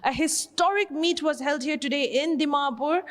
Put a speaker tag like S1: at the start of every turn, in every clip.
S1: A historic meet was held here today in Dimapur,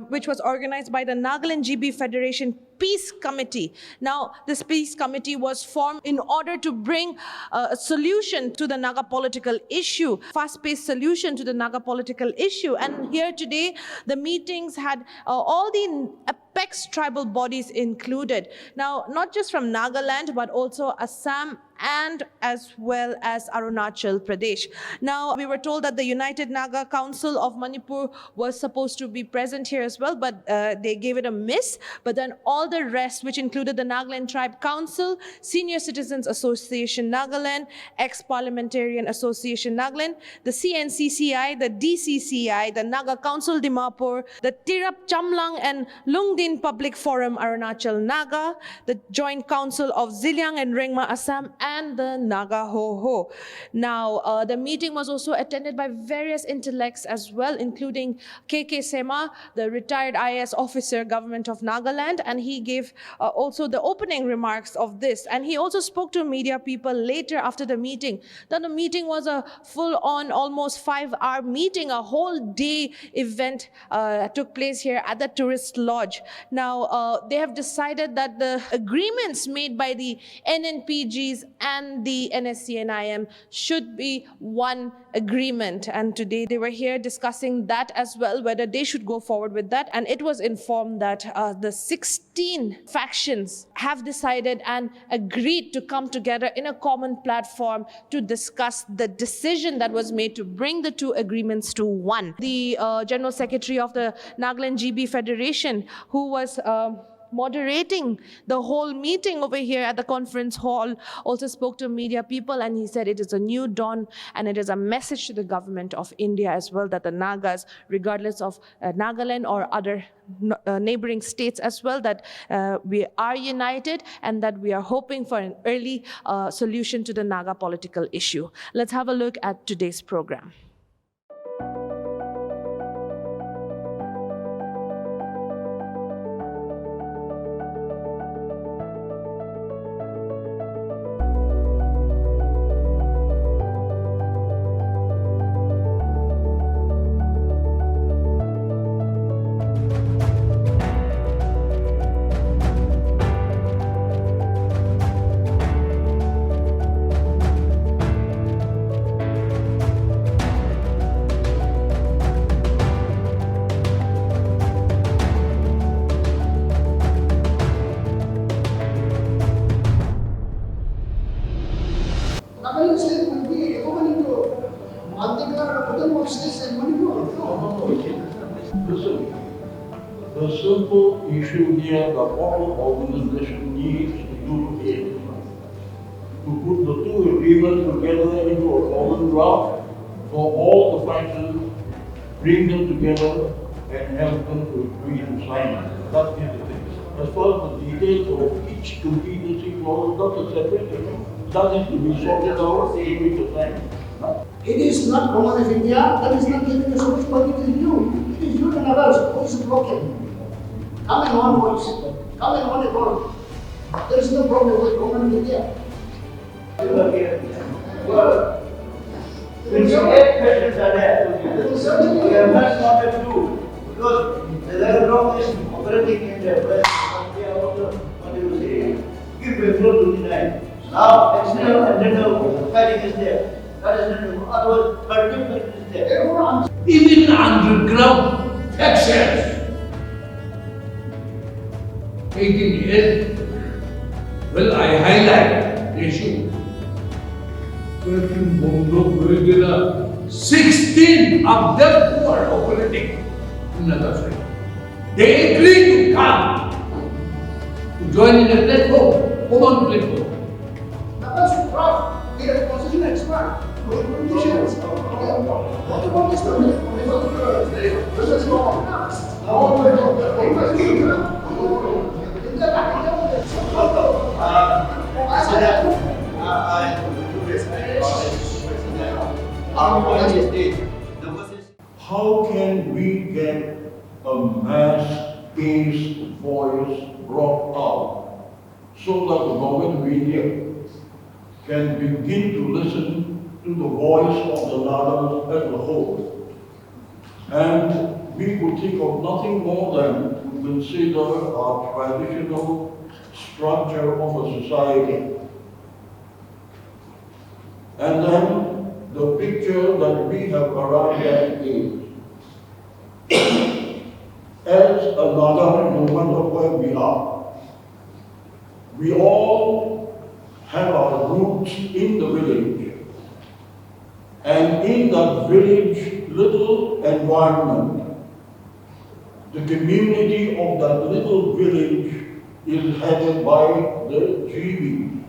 S1: which was organized by the Nagaland GB Federation Peace Committee. Now, this Peace Committee was formed in order to bring a solution to the Naga political issue, fast-paced solution to the Naga political issue. And here today, the meetings had all the apex tribal bodies included. Now, not just from Nagaland, but also Assam and as well as Arunachal Pradesh. Now, we were told that the United Naga Council of Manipur was supposed to be present here as well, but they gave it a miss. But then all the rest, which included the Nagaland Tribe Council, Senior Citizens Association Nagaland, Ex-Parliamentarian Association Nagaland, the CNCCI, the DCCI, the Naga Council Dimapur, the Tirap Chamlang and Lungdin Public Forum Arunachal Naga, the Joint Council of Ziliang and Rengma Assam, and the Naga Ho Ho. Now, the meeting was also attended by various intellects as well, including KK Sema, the retired IAS officer, Government of Nagaland, and he gave also the opening remarks of this. And he also spoke to media people later after the meeting. Then the meeting was a full-on, almost 5-hour meeting, a whole day event took place here at the tourist lodge. Now, they have decided that the agreements made by the NNPGs and the NSCNIM should be one agreement. And today they were here discussing that as well, whether they should go forward with that. And it was informed that the 16 factions have decided and agreed to come together in a common platform to discuss the decision that was made to bring the two agreements to one. The General Secretary of the Nagaland GB Federation, who was moderating the whole meeting over here at the conference hall, also spoke to media people, and he said it is a new dawn and it is a message to the government of India as well that the Nagas, regardless of Nagaland or other neighboring states as well, that we are united and that we are hoping for an early solution to the Naga political issue. Let's have a look at today's program.
S2: Nagaland state will be equivalent to Antigua and other states in Manipur.
S3: Listen, the simple issue here that all organization needs to do is to put the two agreements together into a common draft for all the factions, bring them together and help them to agree to sign it. That is the thing. As far as the details of each competency clause, that's a separate thing. That is to be sorted out every time.
S2: It is not common of India, that is not giving us so much, but it is you. It is you and others who is broken. Come in one voice, come in one accord. There is no problem with common of India.
S4: Well, 28 questions are there. We have not sorted through because the level is operating in the West. We are also, what do you say, give a flow to deny. Now, external and internal fighting is there. That is not otherwise, but different is there.
S5: Even underground factions taking it. Well, I highlight the issue. 16 of them who are operating in another side. They agreed to come to join in a platform, common platform.
S2: That's right. We are a position expert. Good conditions. What about this one? This is wrong.
S3: How can we get a mass-based voice brought out so that the government of India can begin to listen to the voice of the Nagas as a whole. And we could think of nothing more than to consider our traditional structure of a society. And then the picture that we have arrived at is, as a Naga, no matter where we are, we all have our roots in the village. And in that village little environment, the community of that little village is headed by the GB,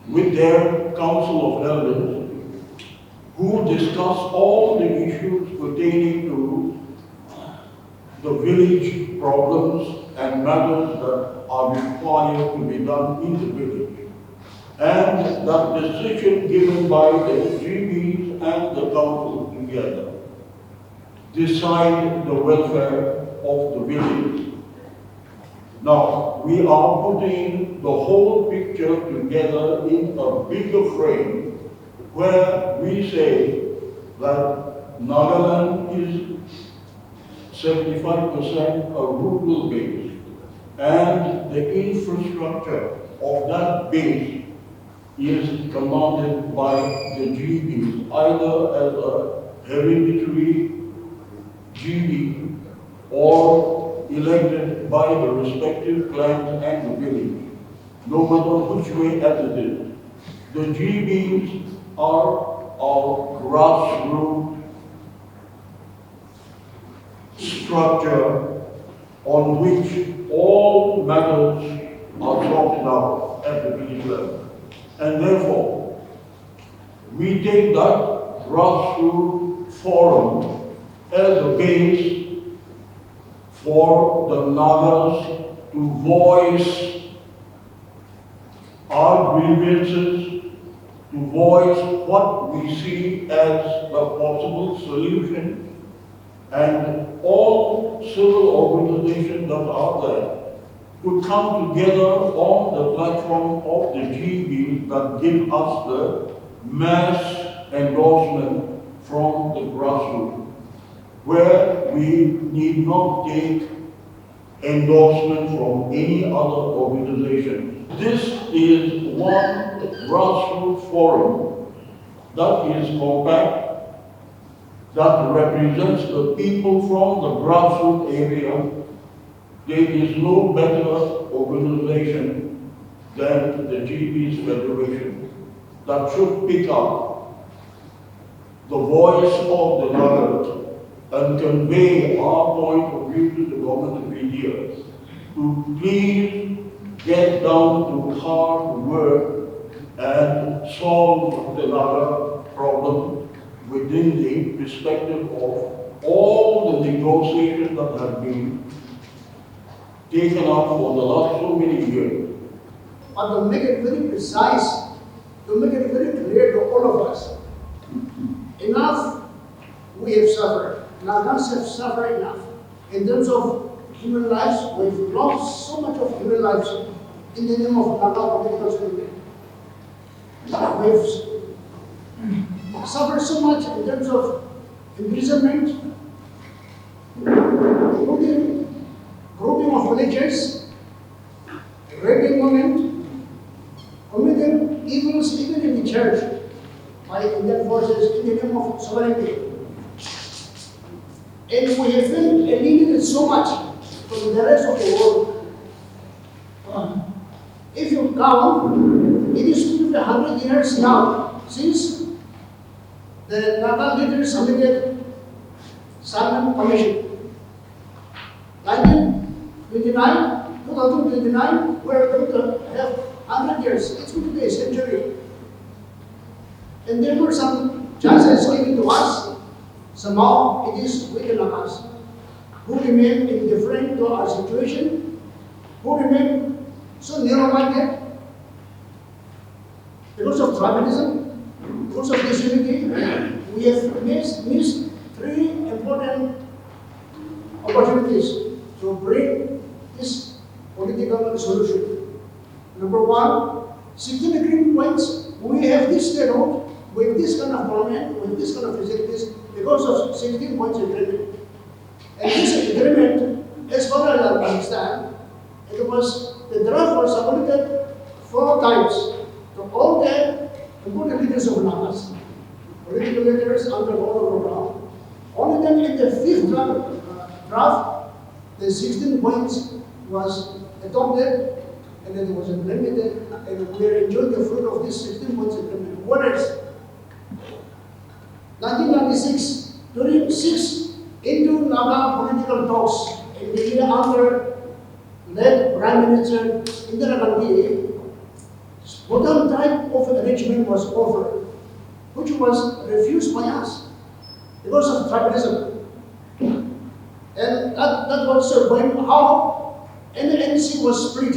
S3: with their council of elders, who discuss all the issues pertaining to the village problems and matters that are required to be done in the village. And that decision given by the GBs and the council together decide the welfare of the village. Now, we are putting the whole picture together in a bigger frame where we say that Nagaland is 75% a rural base, and the infrastructure of that base is commanded by the GBs, either as a hereditary GB or elected by the respective clans and the village, no matter which way as it is. The GBs are our grassroots structure on which all matters are sorted out at the village level. And therefore, we take that grassroots forum as a base for the Nagas to voice our grievances, to voice what we see as a possible solution, and all civil organizations that are there to come together on the platform of the GBs that give us the mass endorsement from the grassroots, where we need not take endorsement from any other organization. This is one grassroots forum that is compact, that represents the people from the grassroots area. There is no better organization than the GB's Federation that should pick up the voice of the Nagas and convey our point of view to the government of India to please get down to hard work and solve the Naga problem within the perspective of all the negotiations that have been taken up for the last so many years.
S2: But to make it very precise, to make it very clear to all of us, enough we have suffered. Nagas have suffered enough. In terms of human lives, we've lost so much of human lives in the name of Naga political settlement. We've suffered so much in terms of imprisonment, grouping of villagers, raping women, committing evils even in the church by Indian forces in the name of sovereignty. And we have been alienated so much from the rest of the world. If you count, it is 100 years now since the Naga leaders submitted Simon Commission. 2029, we're going to have 100 years. It's going to be a century. And there were some chances given to us. Somehow it is with the Nagas, who remain indifferent to our situation, who remain so narrow-minded because of tribalism, because of disunity. We have missed three important opportunities to bring this political solution. Number one, 16 agreement points we have this statehood with this kind of government, with this kind of facilities, because of 16 points agreement. And this agreement, as far as I understand, the draft was submitted 4 times to all the important leaders of Nagas, political leaders under all program. Only then in the 5th draft, the 16 points was adopted and then it was implemented, and we are enjoying the fruit of this 16 points agreement. What else? 1996, during 6 Indo-Naga political talks in Delhi under led Prime Minister Indira Gandhi, bottom type of arrangement was offered, which was refused by us because of tribalism. And that was when how NNC was split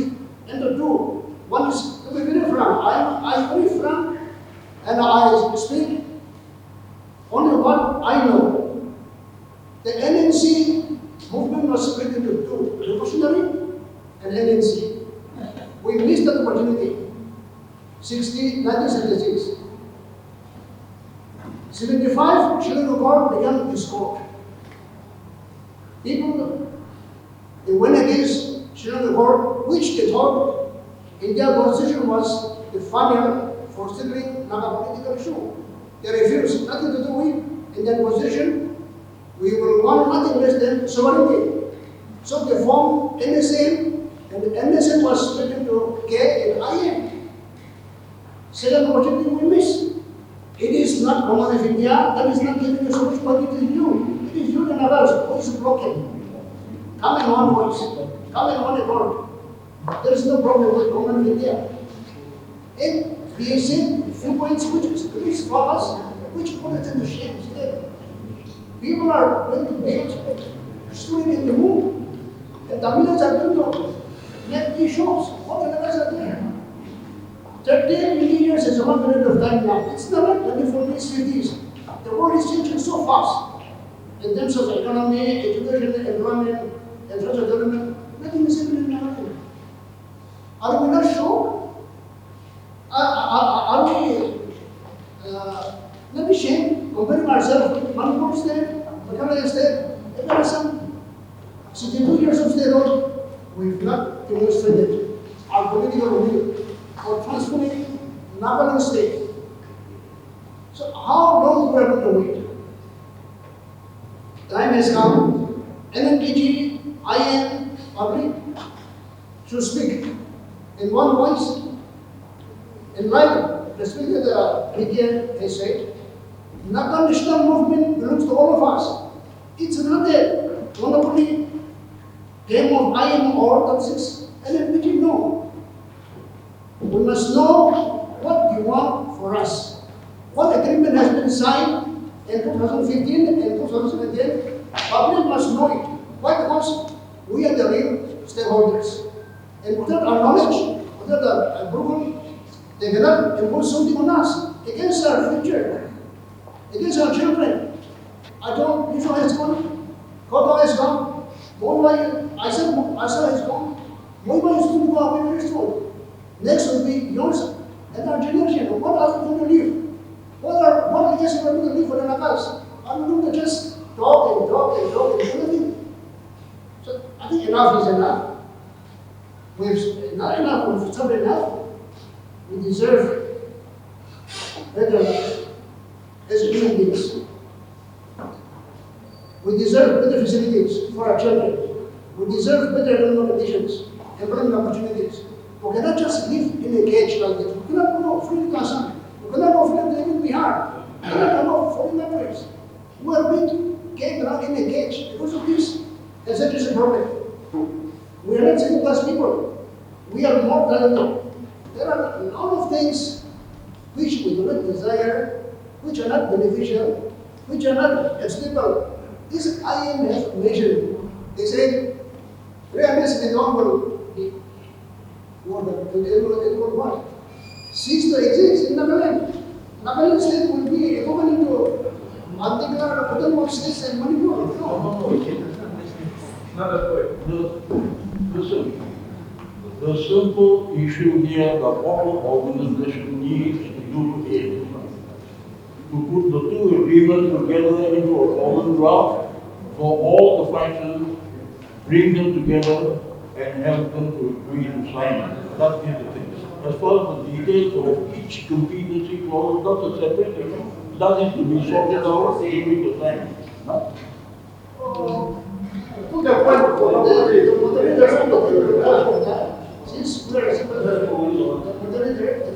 S2: into 2. One is, to be very frank, I'm very frank, and I speak only what I know. The NNC movement was split into 2, revolutionary and NNC. We missed that opportunity. 1976. 75, Sri Lanka began discord. People, they went against Sri Lanka, which they thought India's constitution was the final for settling Naga political issue. They refused, nothing to do with Indian position. We will want nothing less than sovereignty. So they formed NSM, and NSM was split into K and IM. Second opportunity we miss. It is not common of India, that is not giving you so much money to you. It is you and others who is broken. Come in one voice, come in one accord. There is no problem with common of India. And we said few points which is for us, which put us in the shame. People are going to build student in the moon. And Tamils are going to make these shows. What the others are there? 30 years is a long period of time now. It's not like 24 days, 50 days. The world is changing so fast. In terms of economy, education, employment, infrastructure development, nothing is happening in Nagaland. Are we not sure? Are we not ashamed comparing ourselves with Manipur state, Nagaland state, there are some 62 years of statehood, we've not demonstrated our political will for transforming Nagaland state. So how long we are going to wait? Time has come. NNPG, IM, public should speak in one voice. In like the speaker the media has said, Naga national movement belongs to all of us. It's not a monopoly game of IM or 36 NNPG, no. We must know what you want for us. What agreement has been signed in 2015 and 2017, public must know it. Why? Because we are the real stakeholders. And without our knowledge, without our approval, they cannot impose something on us against our future, against our children. I told Bishop has gone, Kota has gone, Mumbai, I said has gone. Mumbai is going to go away very soon. Next will be yours and our generation. What are we going to leave? What legacy are we going to leave for the Nagas? Are we going to just talk and do nothing? So I think enough is enough. We've not enough, we've suffered enough. We deserve better as human beings. We deserve better facilities for our children. We deserve better economic conditions, employment opportunities. We cannot just live in a cage like this. We cannot go free to Assam. We cannot go free to even Bihar. We cannot go foreign countries. We are being kept around in a cage because of this. And such is a problem. We are not second class people. We are more talented. There are a lot of things which we do not desire, which are not beneficial, which are not acceptable. This IM has measured. They say, readiness in normal. It will what? Cease to exist in Nagaland. Nagaland state will be equivalent to Antigua, Putan states and Manipur.
S3: No, listen. The simple issue here that all organization needs to do is to put the two agreements together into a common draft for all the factions, bring them together and have them to agree to sign it. That is the thing. As far as the details of each contingency clause, that's a separate issue. That is to be sorted out during the time. No?
S2: To the point, since we are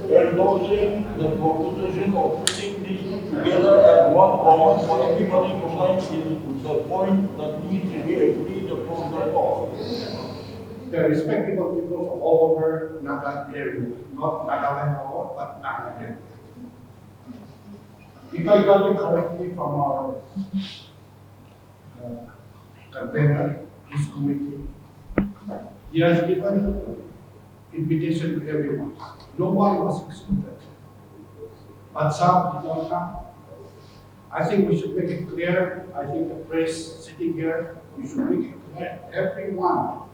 S3: Endorsing the proposition of putting these together as one common for everybody to sign is the point that needs to be agreed upon by all.
S6: The respective of people from all over Nagaland area, not Nagaland or but Nagaland. If I got it correctly from our convener, this committee, he has given invitation to everyone. No one was excluded. But some did not come. I think we should make it clear. I think the press sitting here, we should make it clear. Everyone.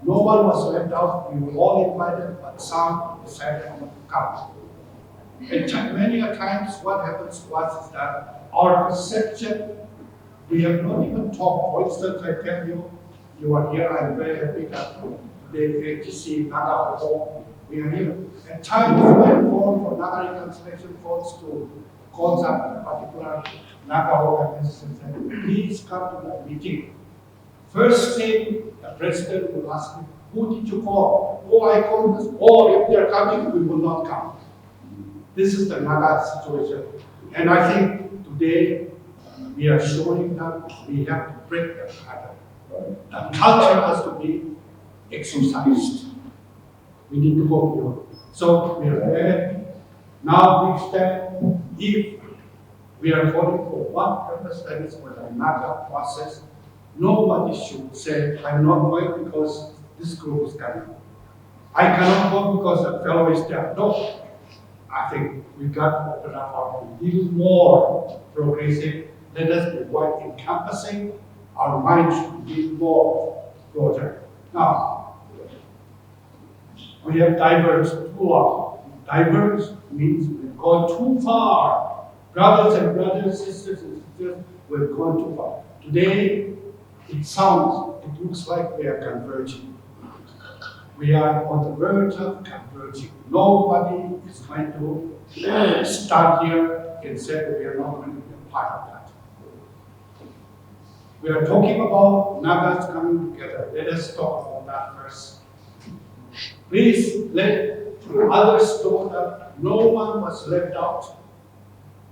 S6: No one was left out. We were all invited, but some decided not to come. And many a times, what happens to us is that our perception, we have not even talked. For instance, I tell you, you are here. I'm very happy that today ATC Nagaland. We are here. At times, we have called for Naga Reconciliation Force to contact a particular Naga organization and say, please come to that meeting. First thing, the president will ask me, who did you call? Oh, I called this. Oh, if they're coming, we will not come. This is the Naga situation. And I think today we are showing that we have to break that pattern. The culture has to be exercised. We need to go beyond. So we are ready. Now we stand, if we are calling for one purpose, that is for the Naga process, nobody should say, I'm not going because this group is coming. I cannot go because the fellow is there. No. I think we got to open up our a little more progressive. Let us be more encompassing. Our mind should be more broader. Now, we have diverged too long. Diverge means we've gone too far. Brothers and brothers, sisters and sisters, we've gone too far. Today, it looks like we are converging. We are on the verge of converging. Nobody is going to start here and say that we are not going to be a part of that. We are talking about Nagas coming together. Let us talk about that first. Please let others know that no one was left out.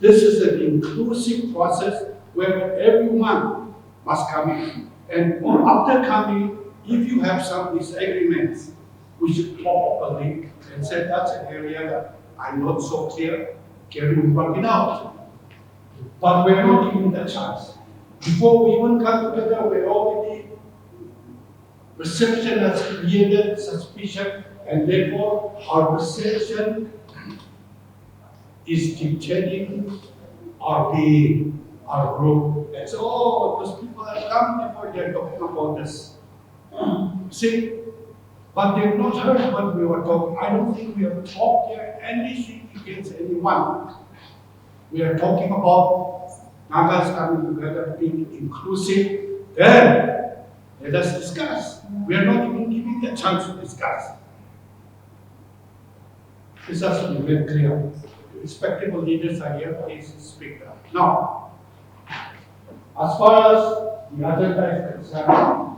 S6: This is an inclusive process where everyone must come in. And after coming, if you have some disagreements, we should talk openly and say that's an area that I'm not so clear. Can we work it out? But we're not given that chance. Before we even come together, we're already perception has created suspicion, and therefore our perception is dictating our being, our group. And so, oh, those people have come before they're talking about this. See? But they've not heard what we were talking. I don't think we have talked here anything against anyone. We are talking about Nagas coming together, being inclusive. Then let us discuss. We are not even giving a chance to discuss. This has to be very clear. Respectable leaders are here, please speak up. Now, as far as the agenda is concerned,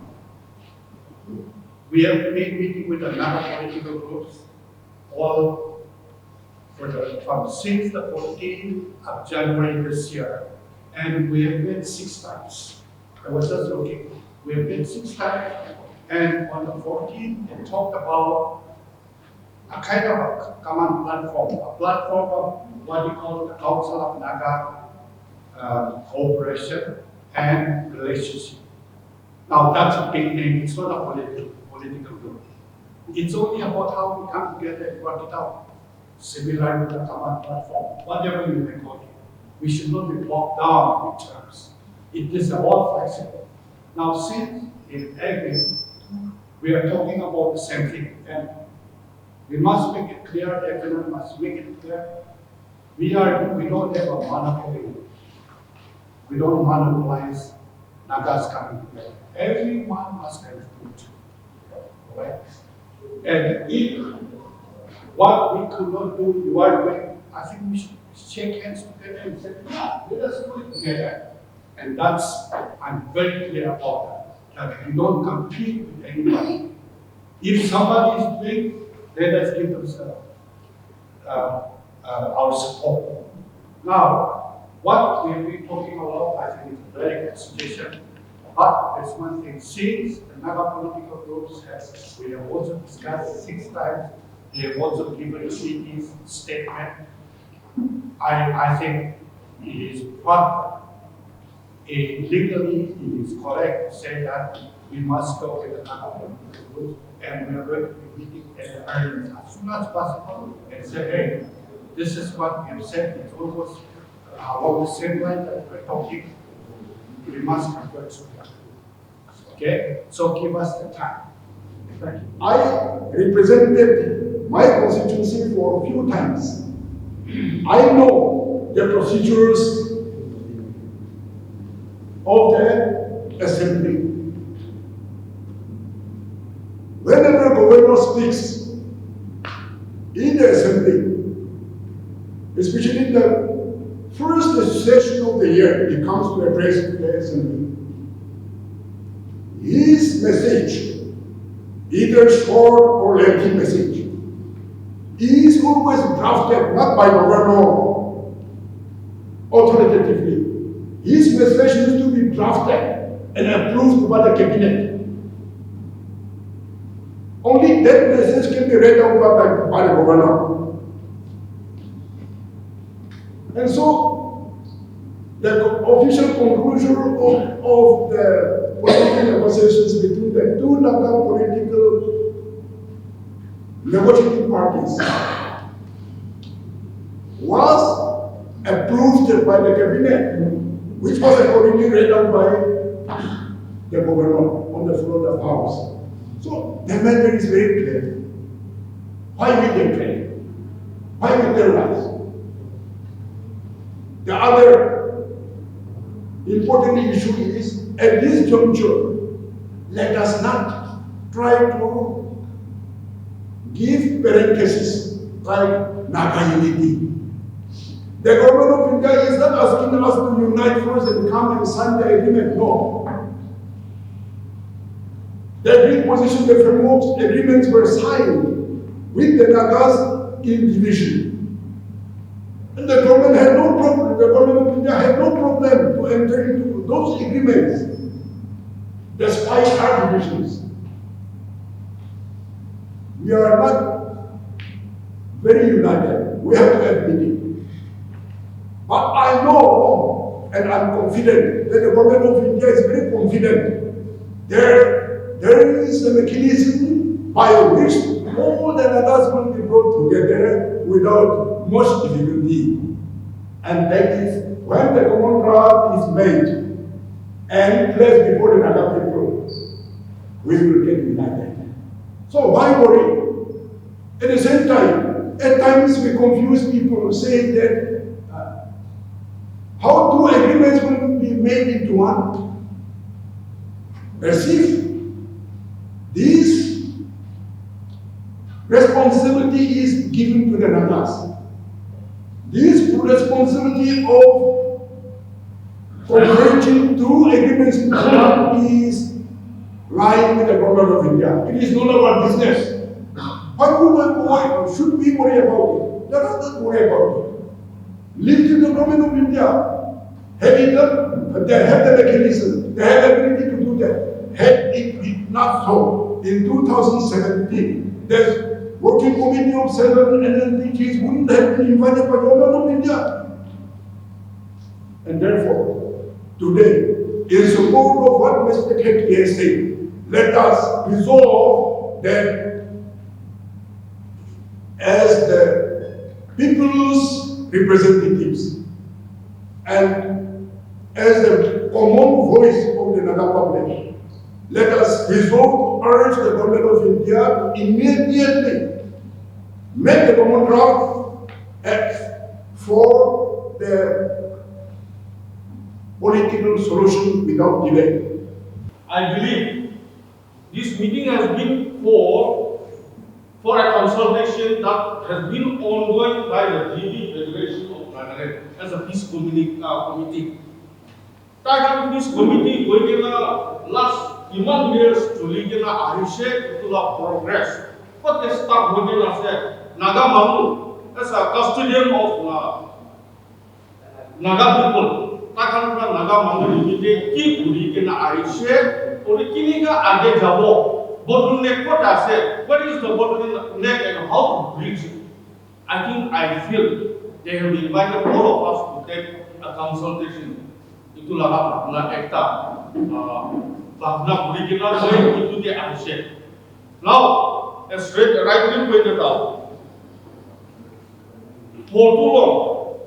S6: we have been meeting with another political groups all from since the 14th of January this year. And we have met 6 times. I was just looking. We have met 6 times. And on the 14th, they talked about a kind of a common platform, a platform of what we call the Council of Naga Cooperation and Relationship. Now that's a big name. It's not a political group. It's only about how we come together and work it out. Similar to the common platform, whatever you may call it. We should not be blocked down in terms. It is all flexible. Now, since in agreement, we are talking about the same thing. And we must make it clear, everyone must make it clear. We don't have a monopoly. We don't monopolize Nagas coming together. Everyone must contribute. Right? And if what we could not do, you are doing, I think we should shake hands together and say, yeah, let us do it together. And I'm very clear about that we don't compete with anybody. If somebody is doing, let us give them our support. Now, what we've been talking about, I think it's a very good suggestion. But there's one thing, since the Naga political groups we have also discussed 6 times, they have also given a CP's statement. I think it is legally it is correct to say that we must go with the Naga political groups and we are going to be meeting at the earliest as soon as possible and say, hey, this is what we have said, it's almost along the same line that we're talking. We must convert to that. Okay? So give us the time. Thank you.
S2: I represented my constituency for a few times. I know the procedures of the assembly. Whenever governor speaks in the assembly, especially in the first session of the year, he comes to address the assembly. His message, either short or lengthy message, is always drafted not by governor authoritatively. His message needs to be drafted and approved by the cabinet. Only that message can be read out by the governor. And so, the official conclusion of the political negotiations between the two Naga political negotiating parties was approved by the cabinet, which was accordingly read out by the governor on the floor of the house. So the matter is very clear. Why will they pray? Why will they rise? The other important issue is, at this juncture, let us not try to give parentheses like Naga unity. The government of India is not asking us to unite first and come and sign the agreement. No. The agreed position, the framework agreements were signed with the Nagas in division. And the government had no problem, the government of India had no problem to enter into those agreements, despite our divisions. We are not very united, we have to admit it. But I know, and I'm confident, that the government of India is very confident. There is a mechanism by which all the Nagas will be brought together without much difficulty. And that is when the common ground is made and placed before the Naga people, we will get united. So why worry? At the same time, at times we confuse people saying that how two agreements will be made into one? As if this responsibility is given to the Nagas. This responsibility of converging two agreements into one is lying with the government of India. It is none of our business. Why should we worry about it? Let us not worry about it. Leave to the government of India. They have the mechanism, they have the ability to do that. Had it not so, in 2017, the working committee of 7 NLDGs wouldn't have been invited by the government of India. And therefore, today, in support of what Mr. Khetri has said, let us resolve that as the people's representatives and as the common voice of the Naga population,
S7: Let us resolve to urge the government of India to immediately make the common draft act for the political solution without delay.
S8: I believe this meeting has been for a consultation that has been ongoing by the GB Federation of Nagaland as a peace committee. Takan peace committee going last human years to legal arishe to the progress. What they start working as Naga Mamu as a custodian of Naga people. Takan Naga Mamu limite ki uri kena arishe uri kini ka age jabo. Bottleneck what I said, what is the bottleneck and how to bridge it? I feel they have invited all of us to take a consultation. Itulah na ekta bahna berikinan way itu dia asyik. Now, as rightly pointed out, for too long,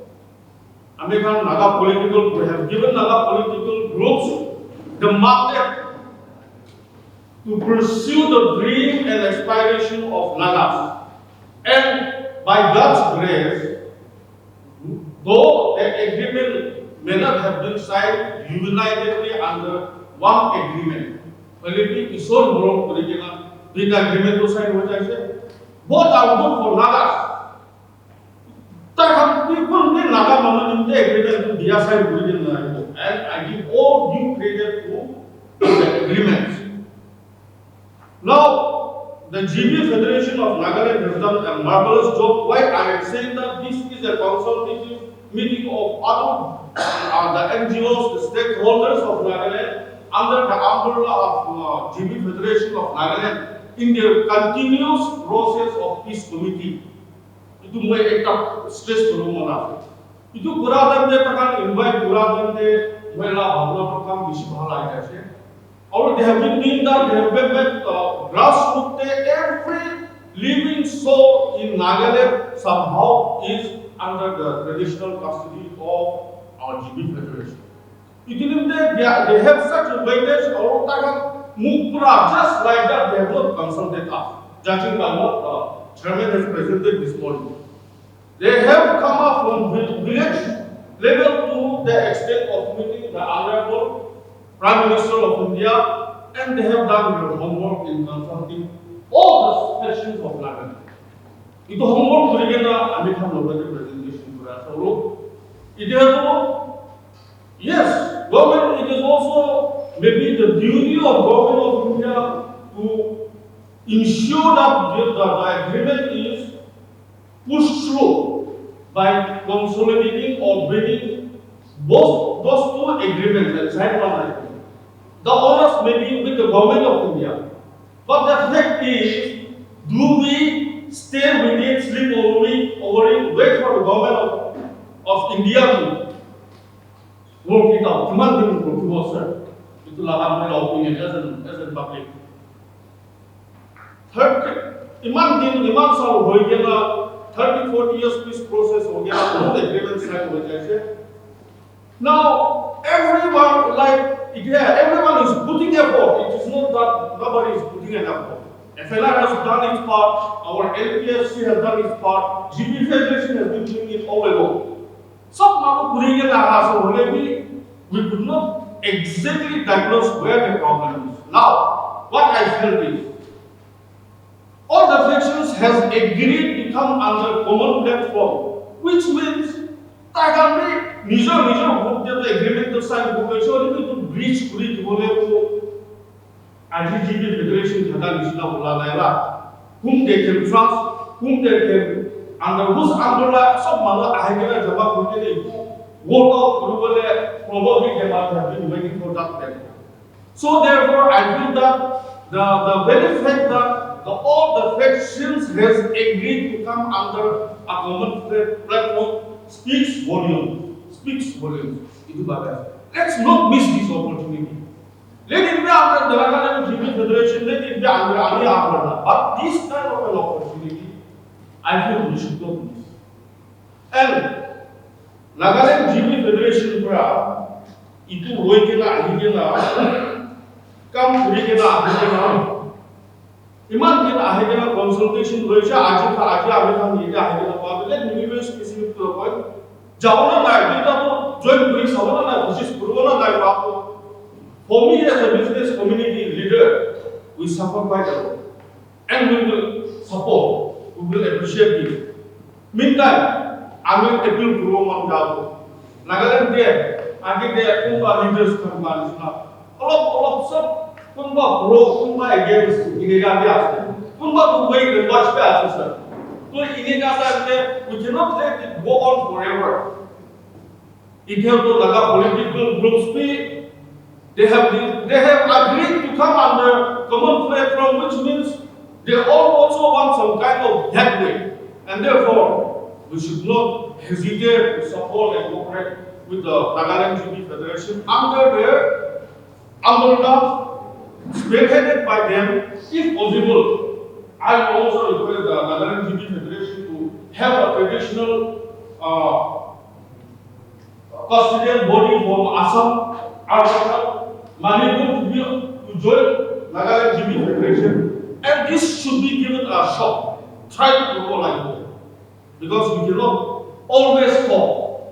S8: American Naga political, we have given Naga political groups the market to pursue the dream and aspiration of Nagas. And by God's grace, though the agreement may not have been signed unitedly under one agreement, but it is so wrong to the agreement to sign what I said. Both are good for Nagas. People in Naga Mama the agreement to the side and I give all due credit to the agreements. Now, the GB Federation of Nagaland has done a marvelous job. Why I am saying that this is a consultative meeting of other the NGOs, the stakeholders of Nagaland under the umbrella of GB Federation of Nagaland in their continuous process of peace committee. Itu mulai ekta stress turun mana. Itu kurang dan tekan invite kurang dan mulai lah bahwa program bisi bahala itu. Or they have been doing that, they have been grassroots, every living soul in Nagaland somehow is under the traditional custody of our GB Federation. It means they have such a weightage, or just like that, they have not consulted us, judging by what the chairman has presented this morning. They have come up from village level to the extent of meeting the honorable Prime Minister of India, and they have done their homework in consulting all the sections of Nagaland. Itu homework berikutnya kami akan melakukan presentation berasa. It has to, yes, government. It is also maybe the duty of government of India to ensure that the agreement is pushed through by consolidating or bringing both those two agreements and side by side. The honors may be with the government of India. But the fact is, do we stay with it, sleep over it, wait for the government of India to work it out? Demanding work, sir. Itulah my opinion as a public. Iman sal ho gaya 30-40 years peace process ho gaya, all the agreements signed ho jaise. Now everyone everyone is putting effort. It is not that nobody is putting an effort. FLR has done its part, our LPSC has done its part, GB Federation has been doing it all along. Some people putting in we could not exactly diagnose where the problem is. Now, what I felt is, all the factions has agreed to come under common platform, which means Major group the agreement to sign to breach anti-GB Federation whom they can trust, whom they can under whose umbrella some mother Ahagana Java work out probably they might have been waiting for that time. So therefore I feel that the very fact that all the factions has agreed to come under a common platform speaks volumes. Let's not miss this opportunity. Let it be under the Nagaland GB Federation, let it be under any umbrella. But this kind of an opportunity, I feel we should not miss. And Nagaland GB Federation itu roikena ahigena come ahegena. Iman kita ahegena consultation hoise aji ahegena nige ahegena pa let me be specific to the point. Jawna na kita to join bring sabana na koshis kurona na pa. For me as a business community leader, we suffer quite a lot, and we will support, we will appreciate it. Meantime, I will appeal to Roman Gabo. Nagaland there, I get there, Kumba leaders come by. All of some, Kumba pro, Kumba against Inega, Kumba to wait and watch the assessor. So Inega, we cannot let it go on forever. It has to Naga political groups be. They have agreed to come under common platform, which means they all also want some kind of gateway, and therefore we should not hesitate to support and cooperate with the Nagaland GB Federation under their umbrella, spearheaded by them. If possible, I will also request the Nagaland GB Federation to have a traditional custodial body from Assam, Arunachal, Manipur to join Nagaland GB Federation, and this should be given a shot. Try to go like that, because we cannot always talk,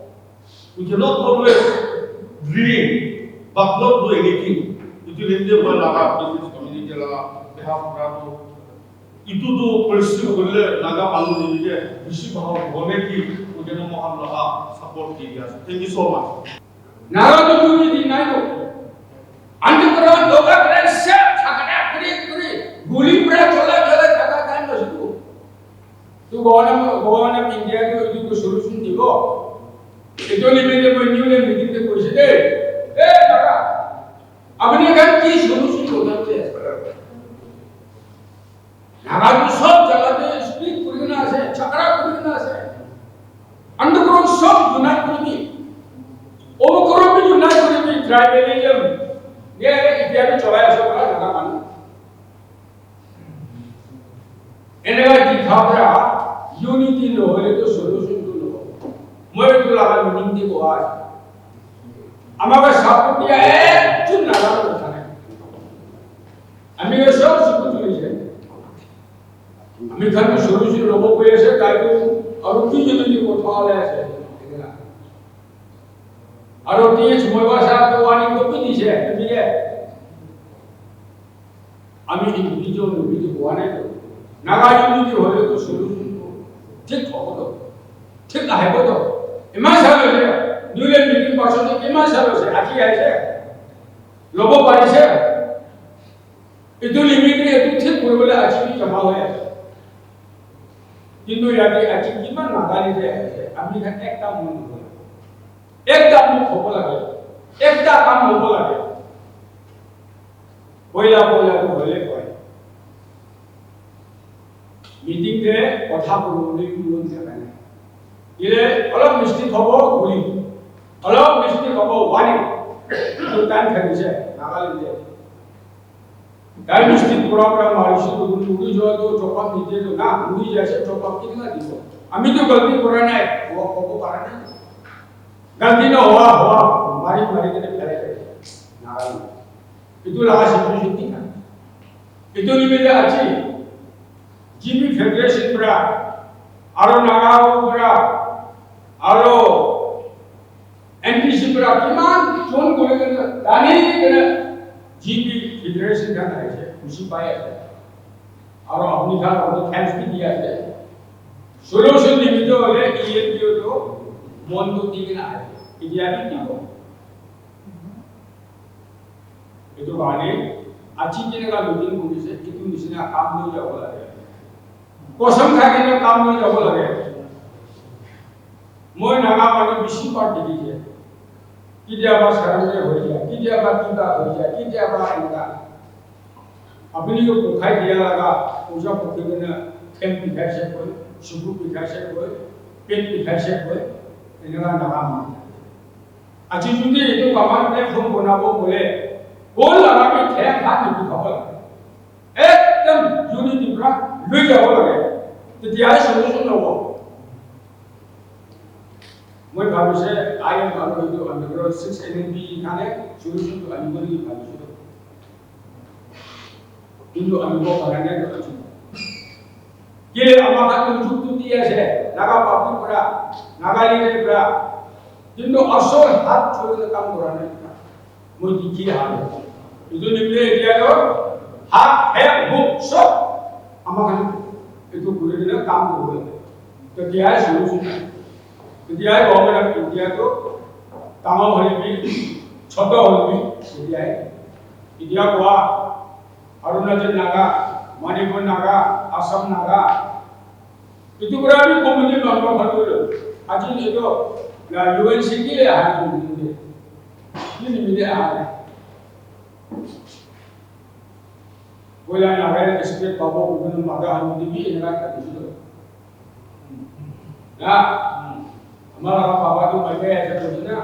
S8: we cannot always dream, but not do anything. Itu India Naga business community laga behalf of itu tu pursue oleh Naga Palu ini je, isi bahawa boleh ki mungkin mohon laga support dia. Thank you so much.
S5: Naga tu ni naik. Underground loga keren set, agak kuri, guli berat jola jaga kan tu. Tu government India tu itu solution digo. Itu ni bila New Zealand meeting tu kuisi naga, abang ni kan ki solution tu tak je. Naga tu सब जगह पे speak kuri na se, chakra kuri na se. Underground सब unite kuri, overground भी unite kuri tribalism. Dia itu coba sekolah Naga mana? Enaklah dikhabar unity loh, itu solution tu loh. Mereka tu lawan meeting di bawah. Amaga support dia cun Naga tu sana. Amiga सब support tu je. Amiga kan solution logo ko ऐसे कायदो और उनकी unity को थाल ऐसे. और ये semua bahasa kewani kopi ni saya, tapi ya, kami individu kewani itu, naga unity boleh tu solution tu, ठीक होगा तो, ठीक है तो, इमान सालों से, New Zealand meeting person तो इमान सालों से, आजी है से, लोगों पारी से, itu limit itu ठीक बोले आजी भी जमा हुआ है, किंतु यानी आजी किमान नागा नहीं है, अभी तक एक काम नहीं हुआ. एकदा मुख होको लगे, एकदा काम होको लगे. बोला तो बोले कोई. मीटिंग के कथा बोलने की लोग जाने. ये अलग मिस्टेक होगा बोली, अलग मिस्टेक होगा वाणी. तो टाइम खरीद से नागालैंड जे. टाइम मिस्टेक प्रोग्राम मारिश तो उड़ी जो तो चौपा नीचे तो ना उड़ी जैसे चौपा कितना दिखो. अमी तो गलती करना है, वो को करना है. गलती न हुआ मारी के पहले Nagaland itu laga situation ni kan itu ni bila aci GB Federation bra aro Naga bra aro NPC bra kiman chon kore kan dani ni kan GB Federation kan hai usi paya hai aro apni ka thanks bhi diya hai solution ni to le ye to mon to tigna hai India bhi diyo itu bani, aci kini kalau meeting kuri se, itu misalnya काम नहीं जाओ लगे, कौशल था कि ना काम नहीं जाओ लगे, मोय नागा वाली बिशी पार्टी की है, किधर आप शरणे हो जाए, किधर आप किंता हो जाए, किधर आप किंता, अपनी को पुखाई दिया लगा, पूजा पुखी में ना खेम पिखाई से कोई, शुभु पिखाई से कोई, पेट पिखाई से कोई, इनका नागा मारता, aci जुदी itu kaman platform बनाबो बोले बोल लगा के ठेक हाथ नहीं खबर एकदम यूनिटी पूरा लुई जाओ लगे तो दिया सॉल्यूशन ना हो मैं भाभी से आई एम भाभी जो अंडरग्राउंड 6 एनबी खाने सॉल्यूशन तो अनिवार्य भाभी से Indo amigo parane do achi. Kile amakan ujuk tu dia se, naga papu pura, naga lile pura. Indo asal hat chori kam korane. Moi dikhi hal. Itu nimle dia do hat hai book so amakan itu guru dia kam koro. तो क्या है solution तो क्या है government of India को तमाम होने भी छोटा होने भी क्या है इंडिया को Arunachal Naga Manipur Naga Assam Naga itu berarti komunitas non profesional aja itu la UNC ki le ha ni ni ha bola naga state babo gun maga anu di bi ina ka di ya हमारा बाबा तो मर गए ऐसा कुछ ना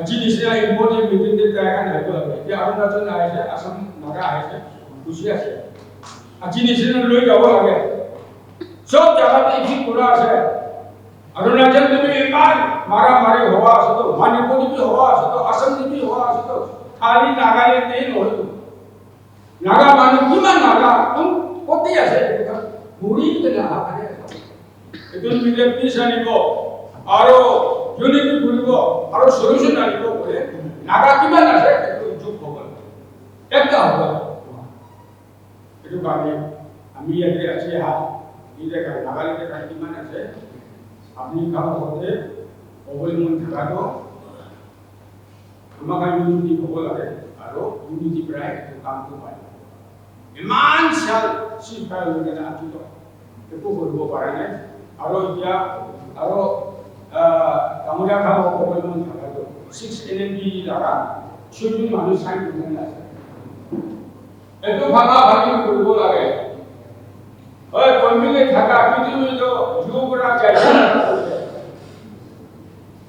S5: अच्छी दिशा इम्पोर्टेंट मीटिंग देता है ना तो ये अरुणाचल आए थे असम नागा आए थे दूसरी ऐसे अच्छी दिशा में लोग जाओ आगे सब जगह पे एक ही पूरा है अरुणाचल में भी इमान मारा मारे हुआ तो मणिपुर भी हुआ तो असम भी हुआ तो खाली नागालैंड नहीं हो नागा मानो किमान नागा तुम कोते ऐसे मुड़ी के ना आने itu milik bisa nih kok, aro unit itu kok, aro solution nih kok boleh, naga gimana sih itu juk kok, ekta apa, itu kami ada aja hal, ini kan naga ini kan gimana sih, apni kalau hote, boleh menjaga to, maka unit itu boleh, aro unit berai itu kamu boleh, iman sel si kalau kita itu itu boleh parane. Aro dia, aro kamuya kamu problem mana tu? 6 LNG lara, shooting manusia yang bukan lah. Itu bangga bagi guru lagi. Oh, konflik thaka kita itu juga jadi.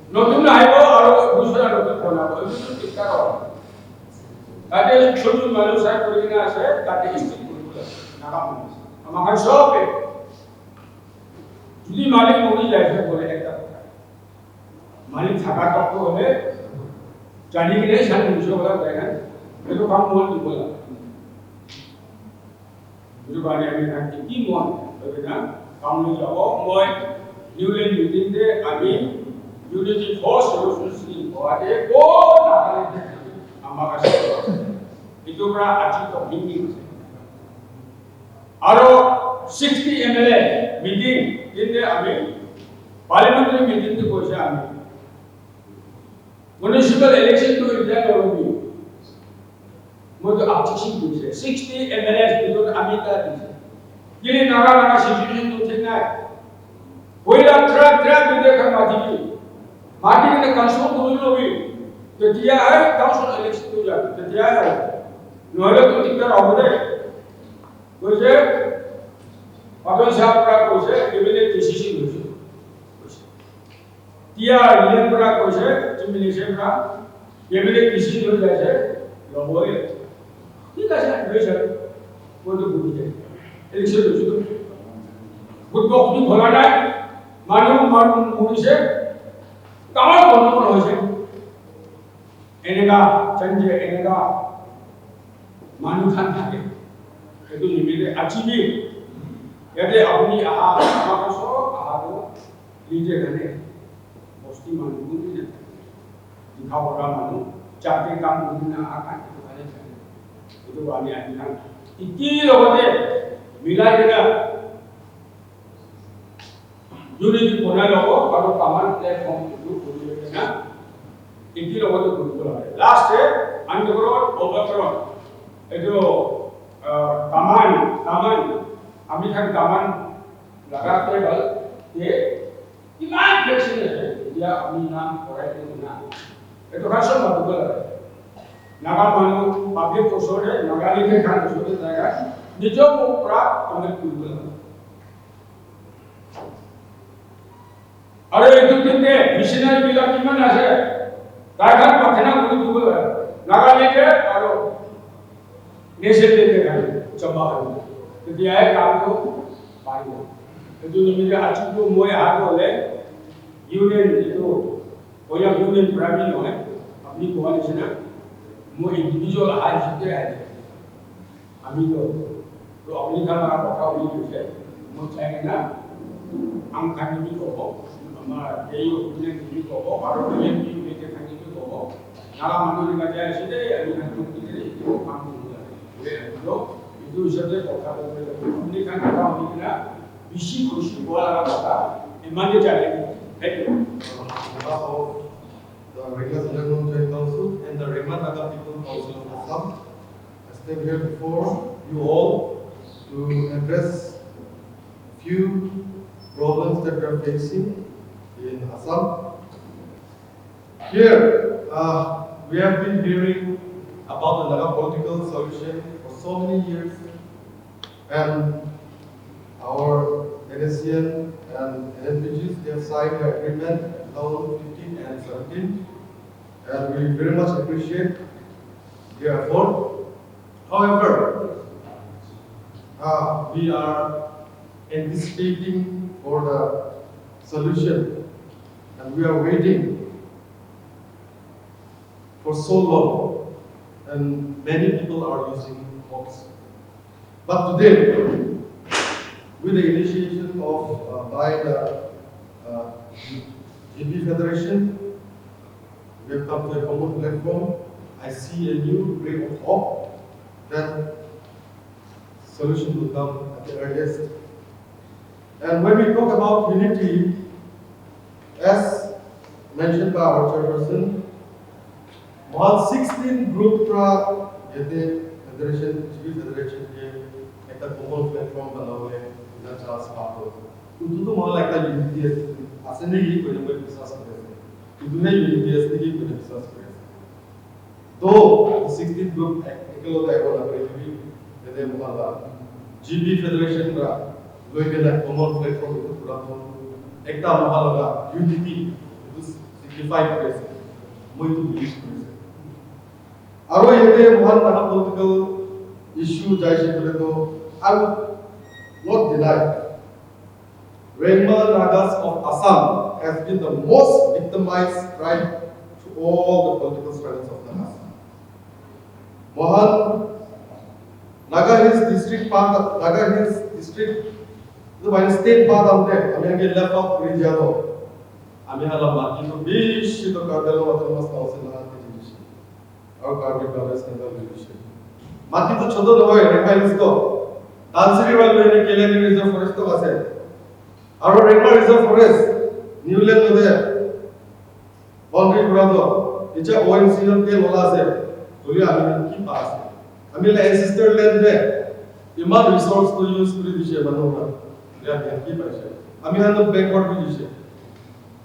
S5: Notun lah itu, aro busra notun kena, itu kita kau. Ada shooting manusia yang bukan lah, ada istri guru lah, nakam. Amakan shop. যদি মালিক মরি যায় সে বলে একটা মালিক থাকা তত্ত্ব হলে জানি কিনে সামনে বিষয়গুলো দেখেন একটু কাম মন দিব না বুঝতে পারি আমি থাকি কি মন তবে না কাম নিয়ে যাব মই নিউল্যান্ড মিটিংতে আমি ইউনিটি ফোর্স সলিউশন স্কিম হওয়াতে কোন আমার কাছে itu pra achi to meeting aro 60 MLA meeting ini kami parliamentary meeting itu khususnya kami municipal election itu tidak terlalu mudah objection itu 60 MLA itu kami tadi jadi naga situation itu tidak boleh track itu kan mati ini council dulu lagi jadi ya council election itu jadi ya nolah itu tidak ada khususnya Padahal siapa khususnya, kemudian decision khusus. Dia yang berak khususnya, kemudian siapa, kemudian decision khusus saja, tidak boleh. Tidak sih, biasa. Untuk begitu, election khusus. Bukan ni boleh mana khususnya, kawan khususnya. Enega, canje, enega, manu kan tak. Itu ni bila achieve. यदि अपनी आहारो लीजिए घने पोस्टी मानू नहीं जाता दिखा बड़ा मानू चाहते काम मुझे आकार तो वाले चाहिए itu वाले आदमी इतनी लोगों ने मिला जगह यूनिटी कोना लोगों और कॉमन प्लेटफॉर्म itu बोलिए ना इतनी लोगों ने ग्रुप बनाया लास्ट है अंडरग्राउंड ओवरग्राउंड itu कमान अभी तक दामन लगाते बल ये इमान फ्लेक्सिबल है या अपनी नाम करेक्ट ना ये तो खासा मधुबल है नागा मानो पब्लिक को सोचे नगाली के खान सोचे जाएगा निजों को प्राप्त करने की उम्मीद अरे एक दिन के मिशनरी बिला की मन ऐसे राजस्थान पथना पूरी दुबल है नगाली के और नेशनल के खान चंबा है jadi ayah kamu baru itu namanya acuh tu moy harus oleh union itu, oh yang union berani oleh, apni koalisi na, mo individual high ship hai ami to America na কথা বলি দিছে mo China am khani bi ko amar ei opine bi ko aro ni bi ke khani bi ko nala manu ni ga jai side ami khani bi ke ko kam ni lo itu sabe কথা বলে America na ka ni na bishi khushi bola কথা imane chale thank you
S9: the regular General Joint Council and the Rema Naga People Council of Assam. I stand here before you all to address few problems that we are facing in Assam. Here, we have been hearing about the Naga political solution for so many years, and our NSCN and NPGs, they have signed an agreement in 2015 and 17, and we very much appreciate their effort. However, we are anticipating for the solution, and we are waiting for so long, and many people are using hopes. But today, with the initiation of by the GB Federation, we have come to a common platform. I see a new ray of hope that solution will come at the earliest. And when we talk about unity, as mentioned by our chairperson, वहाँ 16 group का यदि federation, GB Federation के एक common platform बनाने ना chance पाते हो, तो वहाँ लगता है unity असली ही कोई ना कोई विश्वास करेगा, इतने unity असली ही कोई विश्वास करेगा। तो 16 group एकलोता है वो ना करेगी, यदि वहाँ GB Federation का लोग के लिए common platform itu पूरा तो एक ता वहाँ लगा unity itu signify करेगा, मैं तो believe करेगा। Aro yete one political issue jaise bole to I would not deny Rengma Nagas of Assam has been the most victimized tribe to all the political struggles of Nagas. Mohan Naga Hills district part of Naga Hills district the one state part of there I mean left of Rijado I mean hala mati to bish to kardelo autonomous council na और carbon dioxide central relation माती तो छोटो नहोय रेगमा इसको दानसिरी वाले ने केले reserve forest तो আছে और रेगमा रिजर्व फॉरेस्ट নিউল্যান্ড मध्ये বাউন্ডারি করা তো এটা ওএনসি এর তেল হলা আছে বলি আমি কি পাস আমি লা এনসেস্টর ল্যান্ড রে ইমান রিসোর্স তো ইউজ করে দিছে মানুষরা আমি কি পাইছে আমি হানো ব্যাকওয়ার্ড হই দিছে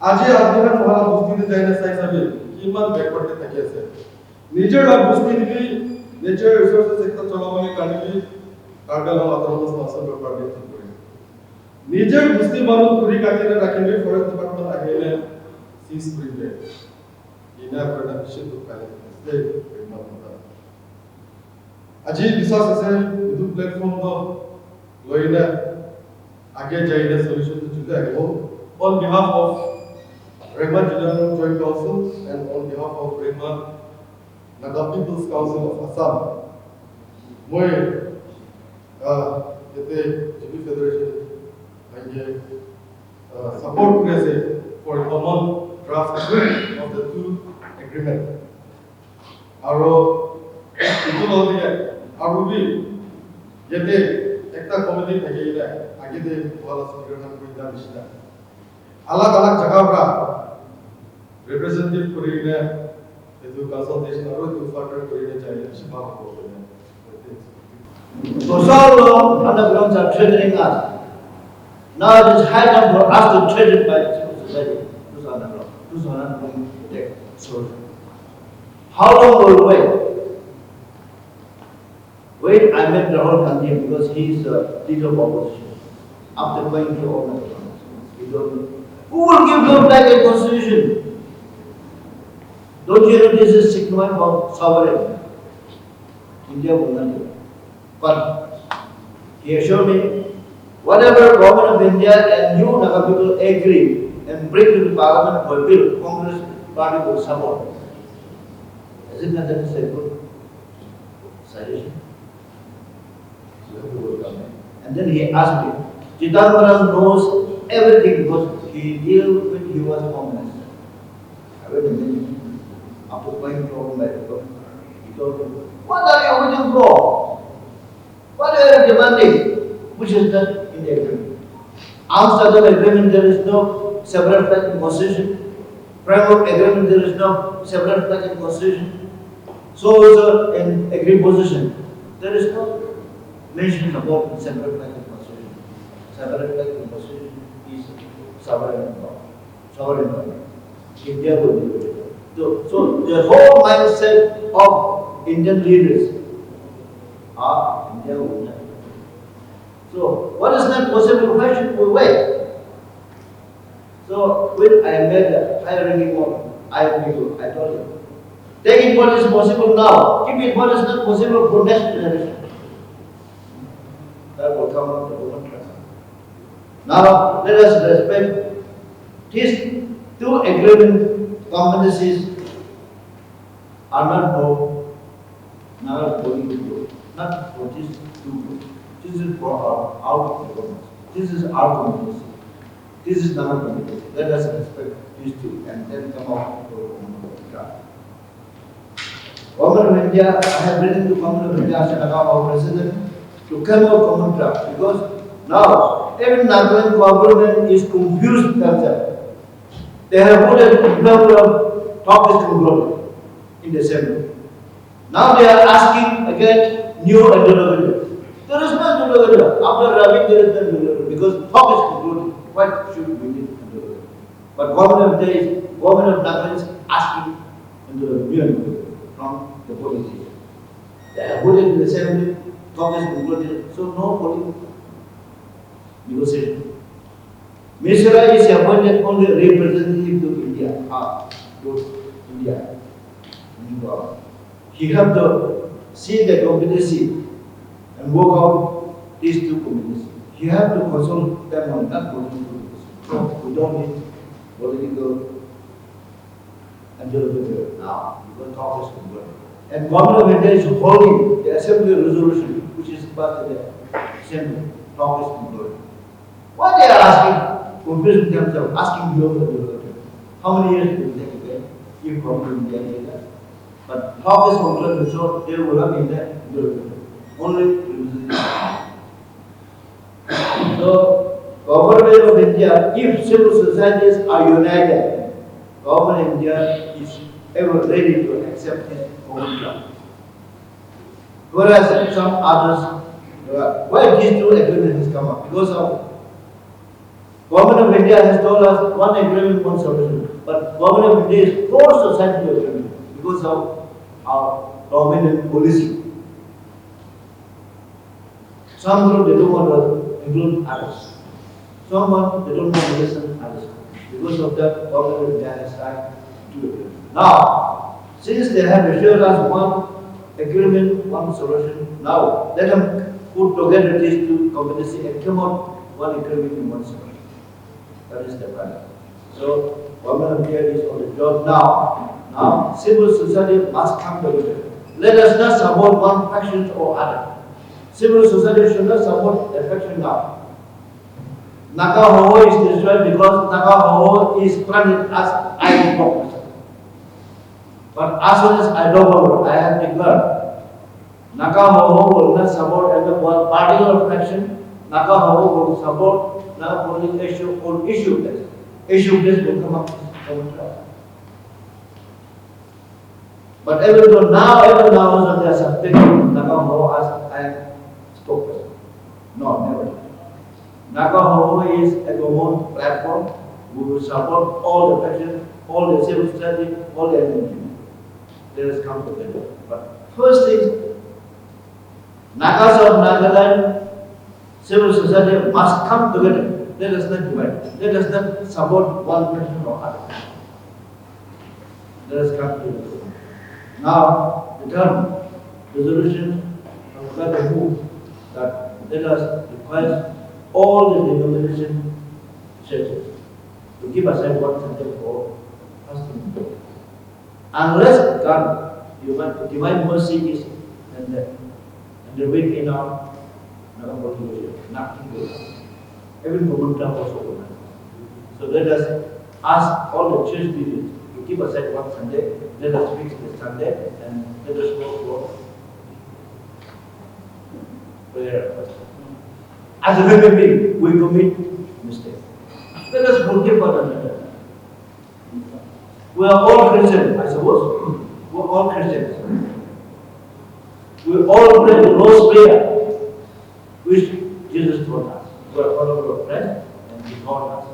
S9: আজি আপনারা মহালা বস্তিতে যাই না চাই সাবে ইমান ব্যাকওয়ার্ডে থাকি আছে Nature of Busti Digi, nature resources एक तो चलाओगे करने की कार्बन और autonomous council पर परमिट करें। Nature Busti बानू पूरी करके ना रखेंगे forest department आगे ले cease करेंगे। इन्हें production तो करें, इसलिए करना होता है। अजी विश्वास ऐसे इधर platform तो लोग इन्हें आगे जाइए solution तो चुका है वो on behalf of Rengma General Joint Council and on behalf of Rengma Naga People's Council of Assam, moi yete GB Federation aye support kore for a common draft of the two agreement. Aro itu lol diye aru bi yete ekta committee thake ila age de wala speaker nam koi da bishna alag alag jagah pra representative kore ila itu consultation or to further create a challenge
S4: For so long, undergrounds are threatening us. Now it is high time for us to threaten by civil society. Those are not going to protect solution. How long will we wait? Wait, I met Rahul Gandhi because he is the leader of opposition. After going to all the who will give them back a constitution? Don't you know this is signifying of sovereignty? India will not do it. But he assured me, whatever government of India and you Naga people agree and bring to the parliament for bill, Congress party will support. Isn't that a good? suggestion. So he will come in. And then he asked me, Chidambaram knows everything because he knew when he was Home Minister. I went a minute. After going to my he told me, what are you waiting for? What are you demanding? Which is done in the agreement. Amsterdam agreement, there is no separate flag in constitution. Framework agreement, there is no separate flag in constitution. So also in agreed position, there is no mention about separate flag in constitution. Separate flag in constitution is sovereign power. Sovereign power. India will do it. So the whole mindset of Indian leaders are India will not. So what is not possible question? We wait. So when I met a high-ranking one, I told him, take it what is possible now, keep it what is not possible for next generation. That will come out the woman trust. Now let us respect these two agreement competencies are not for not going to go, not for these two groups. This is for our government. This is our community. This is not a community. Let us respect these two and then come out to Government of India, I have written to Government of India, our President, to come out common draft because now even Nagaland government is confused themselves. They have put a number of topics concluded in December. Now they are asking again new interrogator. There is no interrogator. After Ravi, there is no interrogator because talk is concluded. What should we need interrogator? But government of Nagaland is asking interrogator from the politicians. They have put it in the assembly, talk is concluded, so no political negotiation. Mishra is appointed only representative to India, to India. He have to see the competency and work out these two committees. He have to consult them on that political issues. So we don't need political interlocutor now because talk is concluded. And Government of India is holding the assembly resolution which is passed in the assembly. Talk is concluded. What they are asking, confusing themselves, asking you the how many years will it take again if Government of India did that? But talk is concluded, so they will not be there. Only so, Government of India, if civil societies are united, Government of India is ever ready to accept this common ground. Whereas some others, why these two agreements has come up? Because of Government of India has told us one agreement, one solution. But Government of India is forced to sign the agreement because of our dominant policy. Some group they don't want to include others. Some they don't want to listen to others. Because of that, Government of India has signed two agreements. Now, since they have assured us one agreement, one solution, now let them put together these two competencies and come out one agreement and one solution. That is the plan. So, Government of India is on the job now. Now, civil society must come together. Let us not support one faction or other. Civil society should not support a faction now. Nagaland is destroyed because Nagaland is planted as idol. But as soon as I have declared, Nagaland will not support any one particular faction. Nagaland will support not only issue or issue-based. Issue-based will come up from trial. But even now they are subjecting Nagaland as I spoke. No, never. Nagaland is a common platform. We will support all the factions, all the civil society, all the NGOs. Let us come together. But first thing, Nagas of Nagaland, civil society must come together. Let us not divide. Let us not support one faction or other. Let us come together. Now, the term resolution of the move that let us request all the denomination churches to give aside one center for fasting. Unless God, divine mercy is and the week in our nothing goes on. Every moment was over. So let us ask all the church leaders to keep aside one Sunday, let us fix the Sunday, and let us go for prayer. As a human being, we commit mistakes. Let us forgive one another. We are all Christians, I suppose. We are all Christians. We all pray the Lord's Prayer, which Jesus taught us. We are followers of Christ, and He taught us.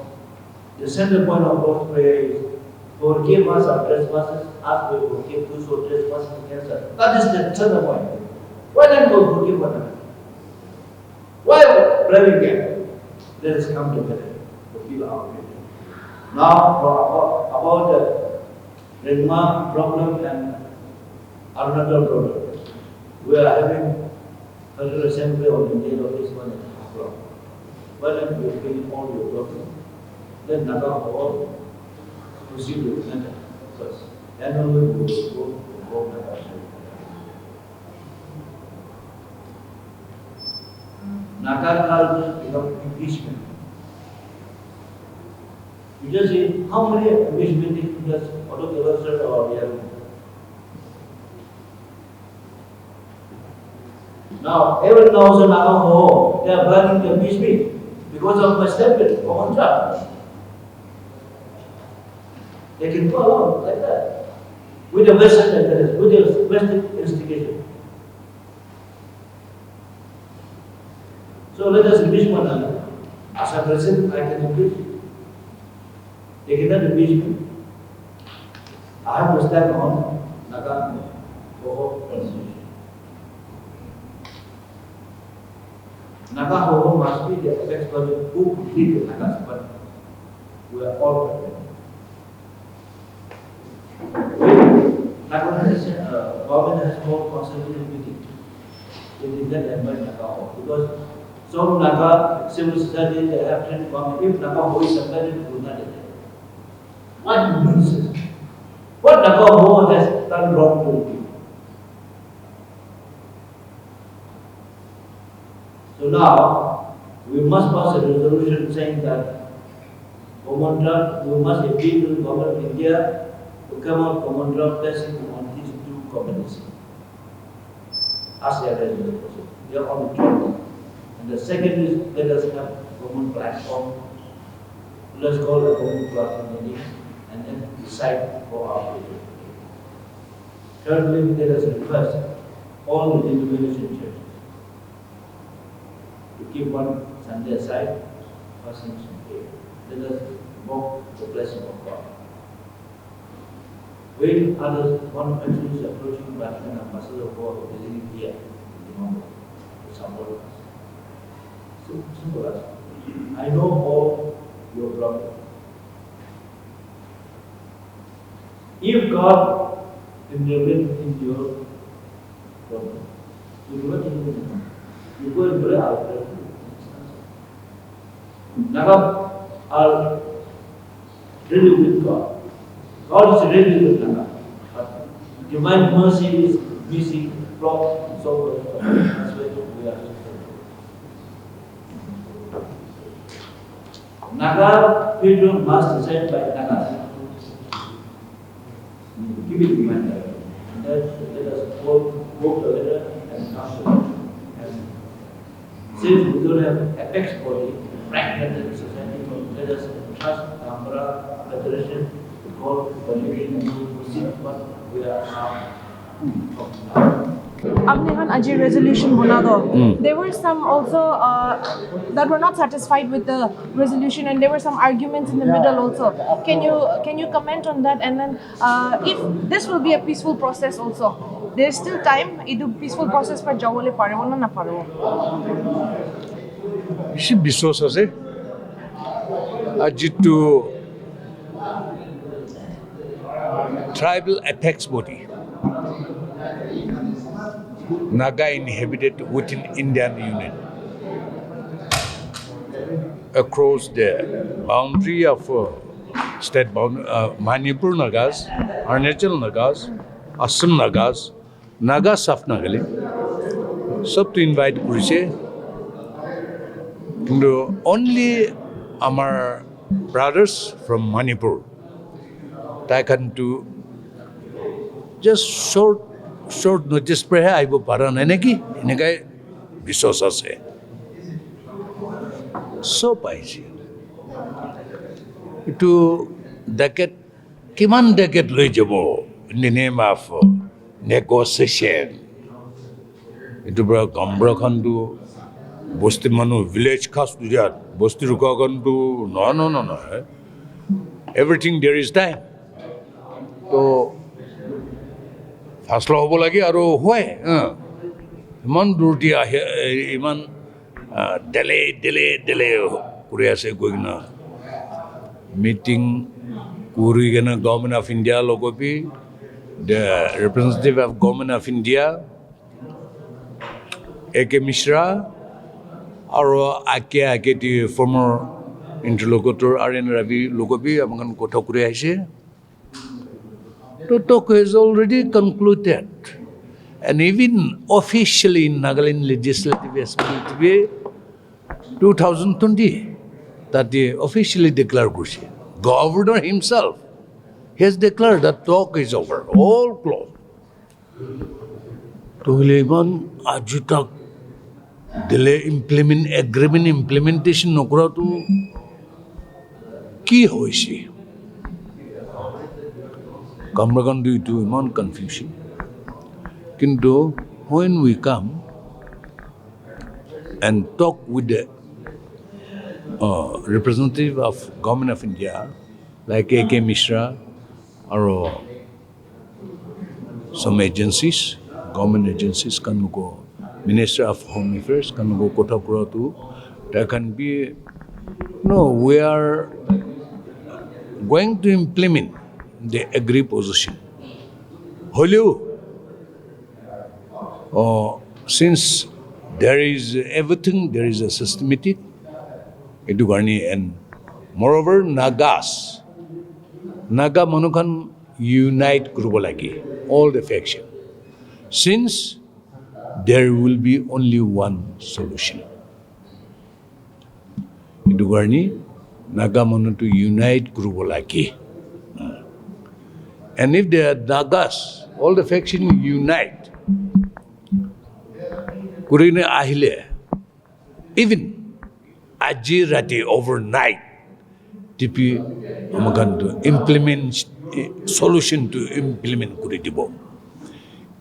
S4: The center point of God's prayer is, forgive us our trespasses, as we forgive those who trespass against us. That is the center point. Why don't we forgive one another? Why praying again? Let us come together to feel our faith. Now, about the Rengma problem and Arunachal problem. We are having Federal Assembly on the day of this 1.5 o'clock. Why don't we finish all your problems? Then Naga all proceed with the matter first. Then only we will go Naga. Naga called impeachment. You just see how many impeachment does auto governor or the other. Now, every now and now, they are burning the impeachment because of my statement for contract. They can go along like that with the Western interest, with the Western instigation. So let us impeach one another. As a president, I can impeach. They cannot impeach me. I have to stand on Nagaland for constitution. Naga must be the expert who lead the Nagas, but we are all prepared. Nagaland government has more consultative meeting in the environment Naga because some Naga civil society they have trained government. If Naga is supplied to Brunei, what nonsense! What Naga has done wrong to you? So now, we must pass a resolution saying that we must appeal to the government of India to come out common draft testing on these two communities. As they are ready to proceed. They are on the job. And the second is, let us have common platform. Let's call a common platform meeting and then decide for our future. Thirdly, let us request all the denomination churches to keep one Sunday aside for Sanctuary prayer. Let us invoke the blessing of God. When others, one country is approaching but an ambassador for visiting here, to support us. So, simple as I know all your problems. If God intervenes in your problem, you do not intervene. You go and pray out there. Naga are really with God. God is really with Naga. But divine mercy is missing from so that's why we are. Naga people must decide by Naga. Give it in mind. And then let us work together and come together. Since we don't have apex body, fragmented society, let us trust the umbrella federation to call contribution to proceed what we are now talking about.
S1: Amnehan Aji resolution Bonago. There were some also that were not satisfied with the resolution, and there were some arguments in the middle also. Can you comment on that? And then if this will be a peaceful process also, there is still time. Idu peaceful process for Jawale Paro na Paro.
S10: বেছি বিশ্বাস আছে আর যিটো tribal apex body Naga inhabited within Indian Union across the boundary of state boundary Manipur Nagas, Arunachal Nagas, Assam Nagas, Nagas of Nagaland সব তো invite কৰিছে কিন্তু only আমাৰ brothers from Manipur তাইখানটো জাষ্ট short notice পৰেহে আহিব পৰা নাই নেকি এনেকৈ বিশ্বাস আছে চব আহিছে এইটো ডেকেট কিমান ডেকেট লৈ যাব in the name of negotiation এইটো পৰা কামৰাখনটো বস্তি মানুহ ভিলেজ খাস দিয়াত বস্তি ৰুকাখনটো নহয় এভৰিথিং দেয়াৰ ইজ টাইম তো ফাচলা হ'ব লাগে আৰু হয় ইমান দূৰটি আহে ইমান ডেলে কৰি আছে গৈ কিনে মিটিং কৰি কিনে গভৰ্ণমেণ্ট অফ ইণ্ডিয়া লগবি the representative of government of India A.K. Mishra আৰু আকে ফৰ্মাৰ ইণ্টাৰলকুটৰ R.N. Ravi লগবি আমাক কথা কৰি আহিছে The talk is already concluded, and even officially in Nagaland Legislative Assembly 2020, that they officially declared Gushi. Governor himself has declared that talk is over, all closed. To even ajutak delay agreement implementation nokra to ki hoishi. Kamragan do it iman confusion. Kinto when we come and talk with the representative of Government of India, like A.K. Mishra or some agencies, government agencies can go, Minister of Home Affairs can go Kotapura too. There can be, no, we are going to implement the agree position. Holyu, since there is everything, there is a systematic, and moreover, Naga Manukan unite Kurubalagi, all the faction. Since there will be only one solution. Naga Manu to unite Kurubalagi. And if the Nagas, all the factions unite, Kurine Ahile, even Aji Rati overnight, TP Amagan to implement solution to implement Kuridibo.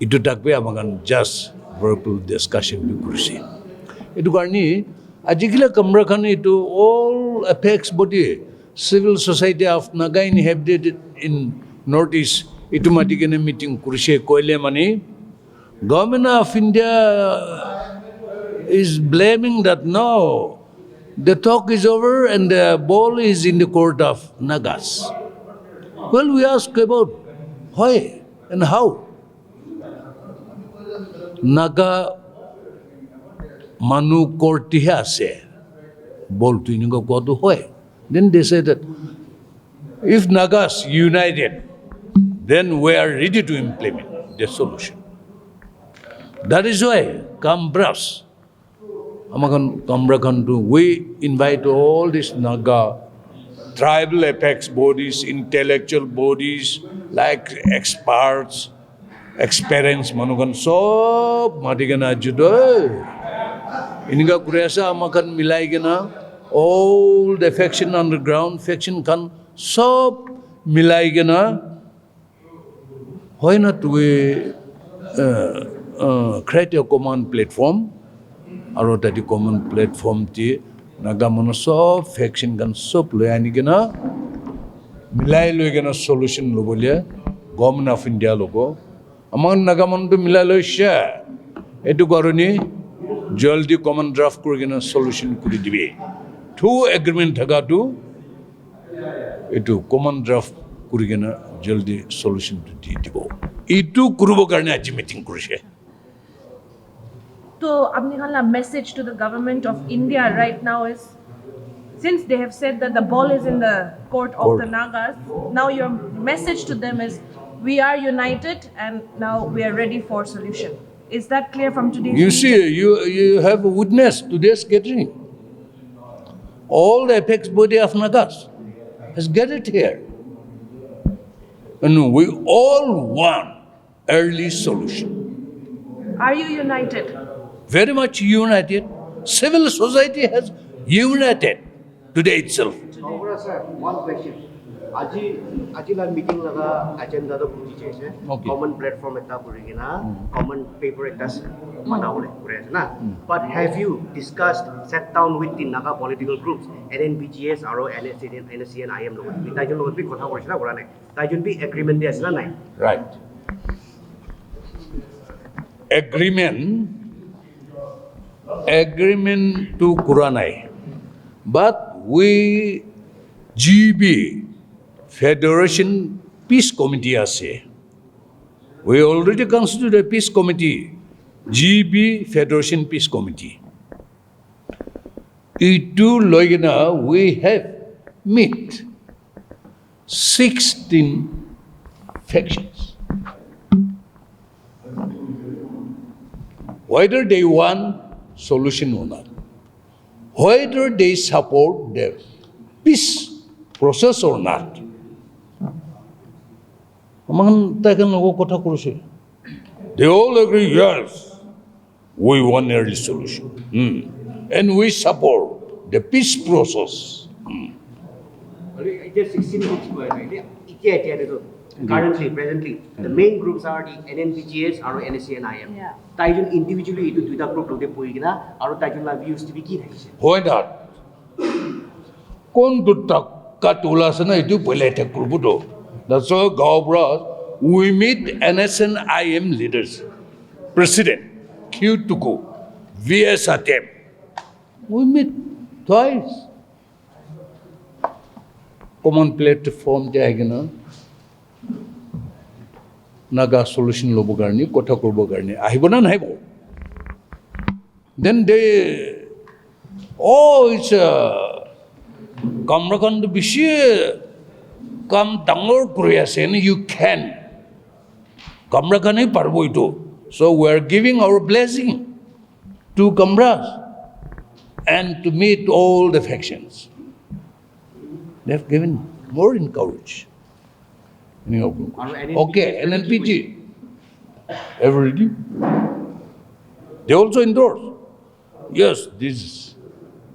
S10: Itu takbe Amagan just verbal discussion to Kurisi. Itu Garni, Ajikila Kamrakani to all apex body, civil society of Naga inhabited in Northeast, itu mati kena meeting Kursi Koile Mani. Government of India is blaming that no, the talk is over and the ball is in the court of Nagas. Well, we ask about why and how. Naga Manu Kortiha se ball to Inigo Kodu Hoy. Then they say that if Nagas united, then we are ready to implement the solution. That is why Kambras, we invite all these Naga tribal apex bodies, intellectual bodies, like experts, experience, Manugan, so Matigana Judo. Iniga Kuresa Amakan Milaigana, all the faction underground, faction can so Milaigana. Why not we create a common platform? Or that common platform ti Nagamano so faction can so planigana Milai Lugana solution logolia, Government of India logo. Among Nagaman to Milalo share Etu Goroni, Joldi common draft Kurgana solution could be. Two agreement Hagatu Etu common draft Kurigana Joldi solution to Tibo. Itu Kurubokarna meeting Kurushe.
S1: So, Abnihala message to the government of India right now is, since they have said that the ball is in the court of the Nagas, now your message to them is, we are united and now we are ready for solution. Is that clear from today's
S10: You
S1: meeting?
S10: see, you have witnessed today's gathering. All the apex body of Nagas has gathered here. And we all want early solution.
S1: Are you united?
S10: Very much united. Civil society has united today itself.
S2: Congress, sir, one question. Ajilar meeting laga agenda do buji chaise.
S10: Okay.
S2: Common platform eta kurigina, common paper eta manawle kure na. But have you discussed, sat down with the Naga political groups, NNPGS, RO, NSC and IM logo? Taijon logo bi kotha korisina kora nai. Taijon bi agreement de asila nai.
S10: Right. Agreement to Kuranai. But we, GB, Federation Peace Committee ase. We already constituted a peace committee, GB Federation Peace Committee. Itu loigina we have met 16 factions. Whether they want solution or not, whether they support the peace process or not. They all agree, yes, we want early solution. And we support the peace process.
S2: It is 16 groups right? Currently, presently, the main groups are the NNPGS, RO, NSC and IM.
S1: Yeah.
S2: Taijon individually itu duita group lote poigina, aro taijon la views to be key thakise.
S10: Why not? Kon dutta katula sana itu boleh tak grupo. That's why Gaubra, we meet NS and IM leaders, President Q Tuku, VS Atem. We meet twice. Common platform jayega Naga solution lobo garni, kotha korbo garni. Ahibo na nahibo. Then they, it's Kamrakand bishi kam dangor kuriasen, you can. Kamrakani parbo ito. So we are giving our blessing to Kamras and to meet all the factions. They have given more encourage. Okay, NNPG, everybody. They also endorse. Yes, this is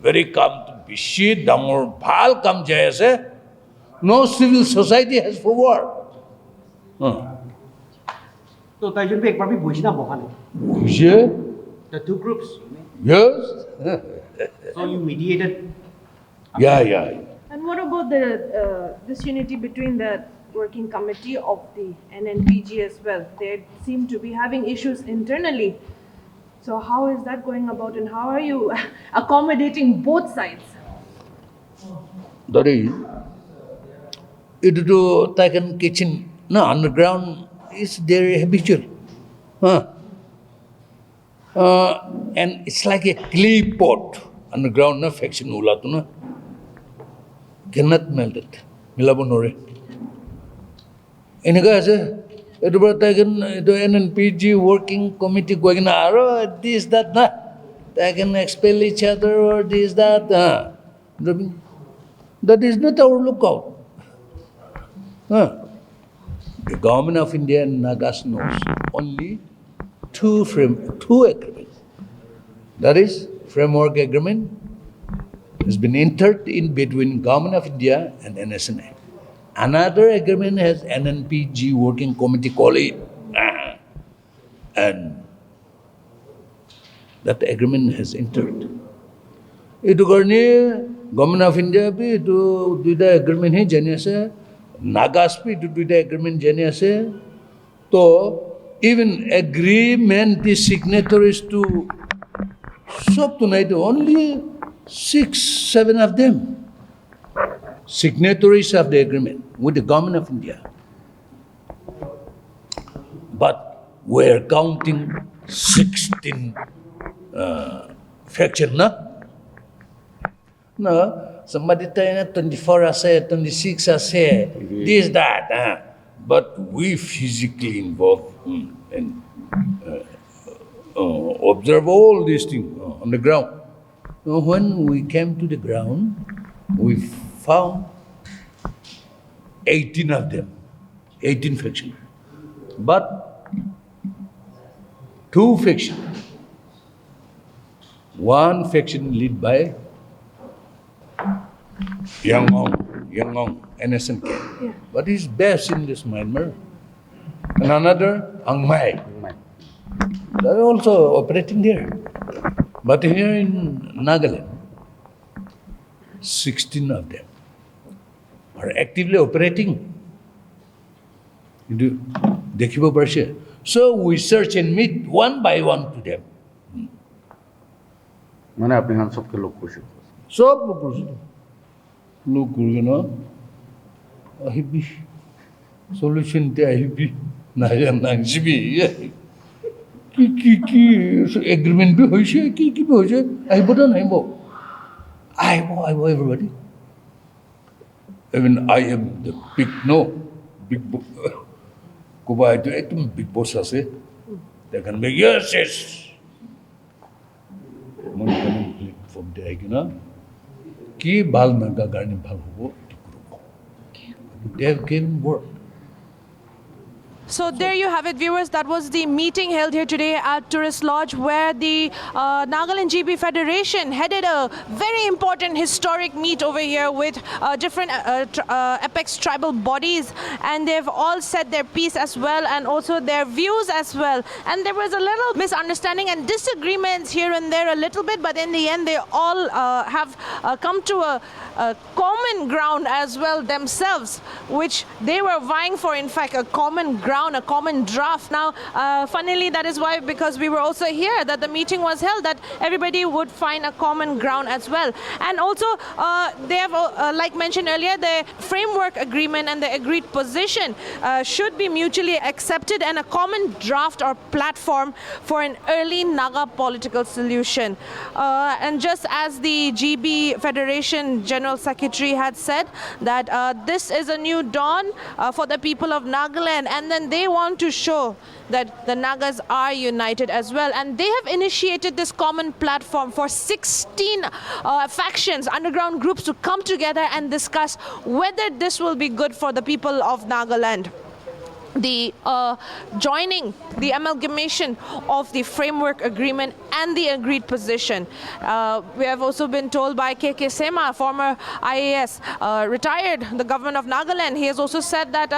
S10: very come to bishi dangor bhal kam jayase. No civil society has forward.
S2: So taijon bi ekbar bi boisina bohane.
S10: Yeah.
S2: The two groups.
S10: Yes.
S2: So you mediated.
S10: Yeah.
S1: And what about the disunity between the working committee of the NNPG as well? They seem to be having issues internally. So how is that going about and how are you accommodating both sides?
S10: That is, it do taken kitchen, no, underground is their habitual. And it's like a clay pot underground, no faction ula tu na. Cannot melt it. Milabonore. Inega ase, it was taken the NNPG working committee going na, this, that, na. They can expel each other or this, that. That is not our lookout. The government of India and Nagas knows only two agreements. That is, framework agreement has been entered in between government of India and NSNA. Another agreement has NNPG working committee call it. And that agreement has entered. Itu karni government of India bhi itu duida agreement hi jani ase, Nagas bhi itu duida agreement jani ase. So even agreement the signatories to sob tonight only 6-7 of them signatories of the agreement with the government of India. But we're counting 16 faction, na? No, somebody telling 24 ase, 26 ase, this, that. But we physically involved and observe all these things on the ground. When we came to the ground, we found 18 of them, 18 factions. But 2 factions. One faction led by Yangon, NSNK. Yeah. But he's based in this Myanmar. And another, Angmai. They're also operating there. But here in Nagaland, 16 of them are actively operating. Dekhibo parise. So we search and meet one by one to them.
S11: মানে আপনি হান সবকে লোক করছেন
S10: সব লোক করছে লোক করবে না আহিবি সলিউশনতে আহিবি নাজিবি কি কি কি এগ্রিমেন্ট বি হয়েছে কি কি হয়েছে আহিব না নাহিব আহিব everybody even I am the big কোবা এইটো একদম বিগ বছ আছে they can make yes মনে করেন প্ল্যাটফর্ম দেয় কিনা কি ভাল নাগা গানে ভাল হব they have given work.
S1: So there you have it, viewers. That was the meeting held here today at Tourist Lodge, where the Nagaland GB Federation headed a very important historic meet over here with different apex tribal bodies, and they've all said their piece as well, and also their views as well. And there was a little misunderstanding and disagreements here and there a little bit, but in the end they all have come to a common ground as well themselves, which they were vying for, in fact, a common ground, a common draft. Now, funnily, that is why, because we were also here, that the meeting was held, that everybody would find a common ground as well. And also, they have, like mentioned earlier, the framework agreement and the agreed position should be mutually accepted, and a common draft or platform for an early Naga political solution. And just as the GB Federation General Secretary had said, that this is a new dawn for the people of Nagaland, and then they want to show that the Nagas are united as well. And they have initiated this common platform for 16 factions, underground groups, to come together and discuss whether this will be good for the people of Nagaland. The joining, the amalgamation of the framework agreement and the agreed position. We have also been told by KK Sema, former IAS, retired, the government of Nagaland. He has also said that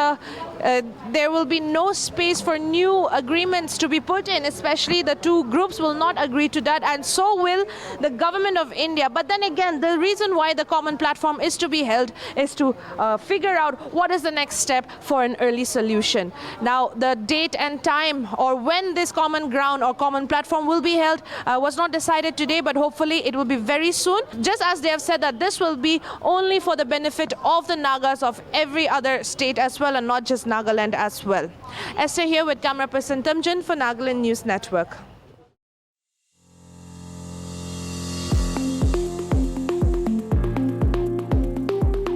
S1: there will be no space for new agreements to be put in, especially the 2 groups will not agree to that, and so will the government of India. But then again, the reason why the common platform is to be held is to figure out what is the next step for an early solution. Now, the date and time, or when this common ground or common platform will be held, was not decided today, but hopefully it will be very soon. Just as they have said that this will be only for the benefit of the Nagas of every other state as well, and not just Nagaland as well. Esther here with camera person Tamjan for Nagaland News Network.